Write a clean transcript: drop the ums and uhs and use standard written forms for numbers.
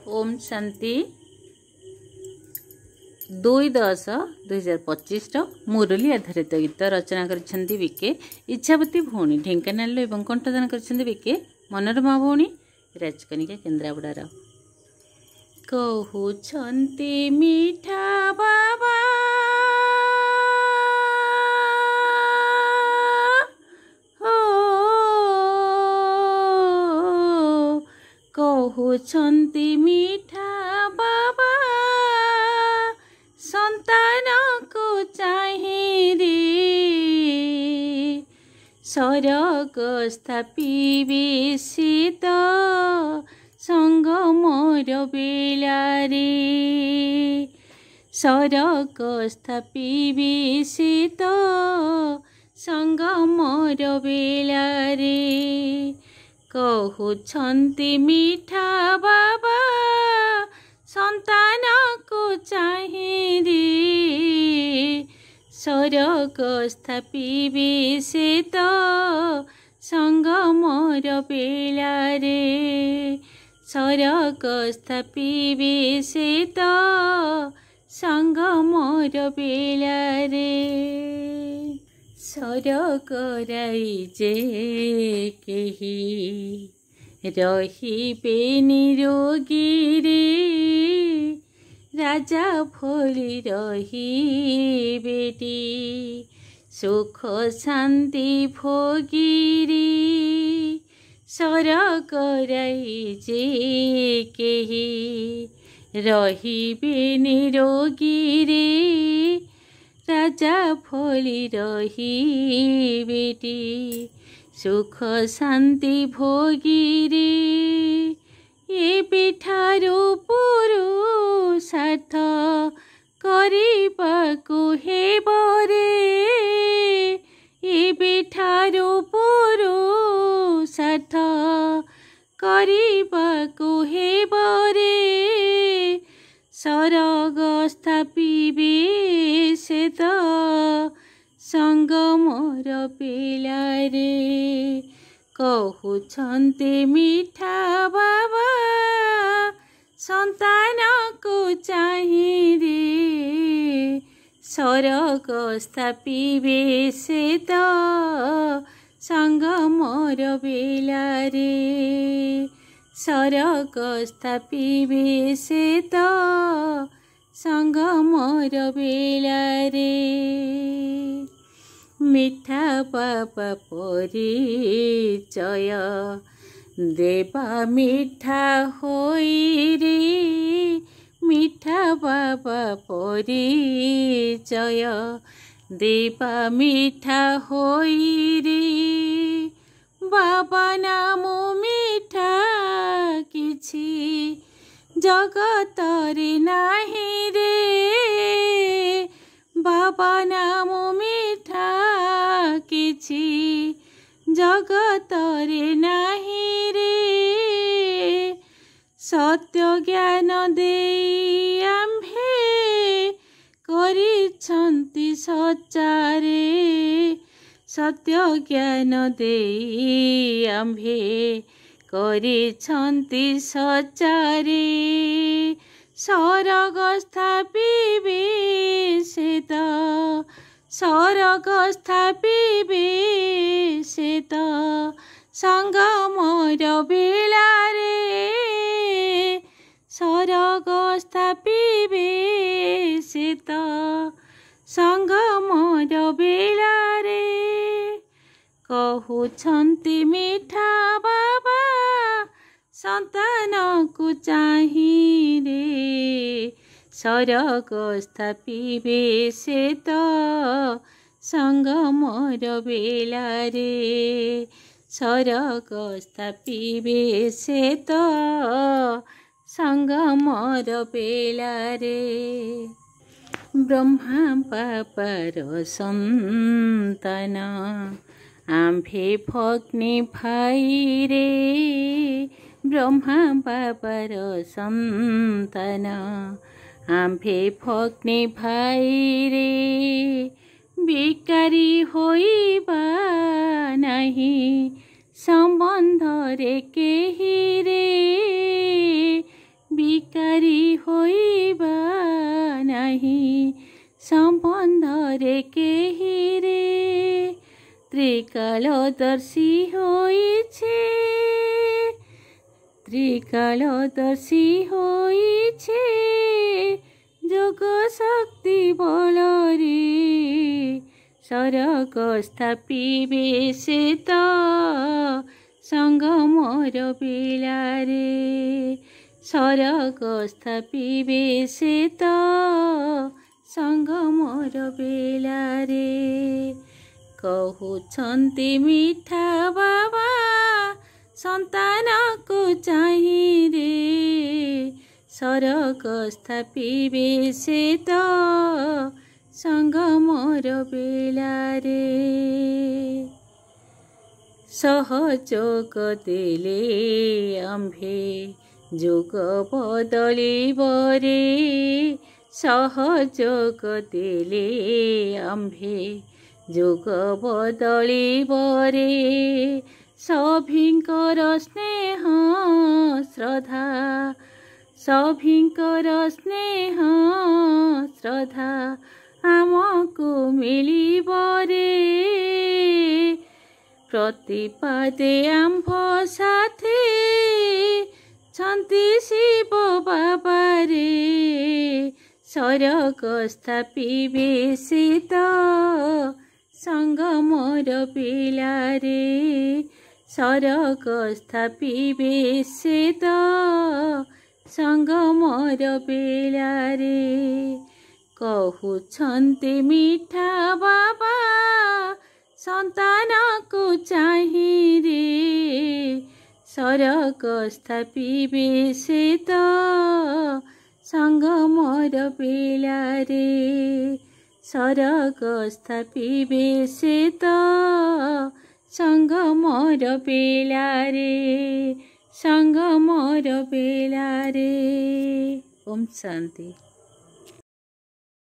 ओम शांति 2/10/2025 मुरली आधारित गीत रचना कर विके इच्छावती भौणी ढेंकानाल एवं कंठदान कर विके मनोरमा भौणी राजकनिका केन्द्रापड़ार। कहते मीठा बाबा कहते मीठा बाबा संतान को चाहे रे सरग स्थापिबे शीत संग मोर बेलारे सरग स्थापिबे शीत संग मोर बेलारे कहते मीठा बाबा संतान को चाहे रे सरग स्थापिबे शीत संग मोर बेलारे सरग स्थापिबे शीत संग मोर बेलारे सरग राइजे केही रहिबे निरोगी रे राजा भोली रहिबेटी सुख शांति भोगी रे सरग राइजे केही रहिबे निरोगी रे राजा भोली रहिबेटी सुख शांति भोगी रे ये पिठारू पुरुषार्थ करिबाकु हेब रे ये पिठारू पुरुषार्थ करिबाकु हेब रे सरग स्थापिबे शीत संग मोर बेलारे कहते मीठा बाबा संतान को चाहे रे सरग स्थापिबे शीत संग मोर बेलारे सरग स्थापिबे शीत संग मोर बेलारे मीठा बाबा परिचय देवा मीठा होई रे मीठा बाबा परिचय देवा मीठा होई रे बाबा नाम मीठा किछि जगत रे नाही रे बाबा नाम मीठा किछि जगत रे नाही रे सत्य ज्ञान देई आम्भे करिछन्ति सचारे सत्य ज्ञान देई आम्भे करिछन्ति सचारे सरग स्थापिबे शीत सरग स्थापिबे शीत संग मोर बेलारे सरग स्थापिबे शीत संग मोर बेलारे कहते मीठा बाबा संतान को चाहे रे सरग स्थापिबे शीत संग मोर बेलारे सरग स्थापिबे शीत संग मोर बेलारे ब्रह्मा बाबार संतान आम्भे भग्नी भाई रे ब्रह्मा बाबार संतान आम्भे भग्नी भाई रे बिकारी होइबा नाही संबंध रे केही रे बेकारी होइबा नहीं संबंध रे केही रे त्रिकालदर्शी होइछे त्रिकालदर्शी होइछे जोग शक्ति बल रे सरग स्थापिबे से त संग मोर बेलारे सरग स्थापिबे से त संग मोर बेलारे कहउछन्ति मिठा बाबा संतान को चाहि रे सरग स्थापिबे से त संग मोर बेलारे सहयोग देले आम्भे जुग बदलिब रे सहयोग देले आम्भे जुग बदलिब रे सभिंकर स्नेह श्रद्धा सभिंकर स्नेह श्रद्धा आमको मिलिब रे प्रतिपादे आम्भ साथे छन्ति शिव बाबा रे सरग स्थापिबे से त संग मोर बेलारे सरग स्थापिबे से त संग मोर बेलारे कहउछन्ति मिठा बाबा संतान को चाहि रे सरग स्थापिबे से त संग मोर बेलारे सरग स्थापिबे से त संग मोर बेलारे संग मोर बेलारे। ओम शांति।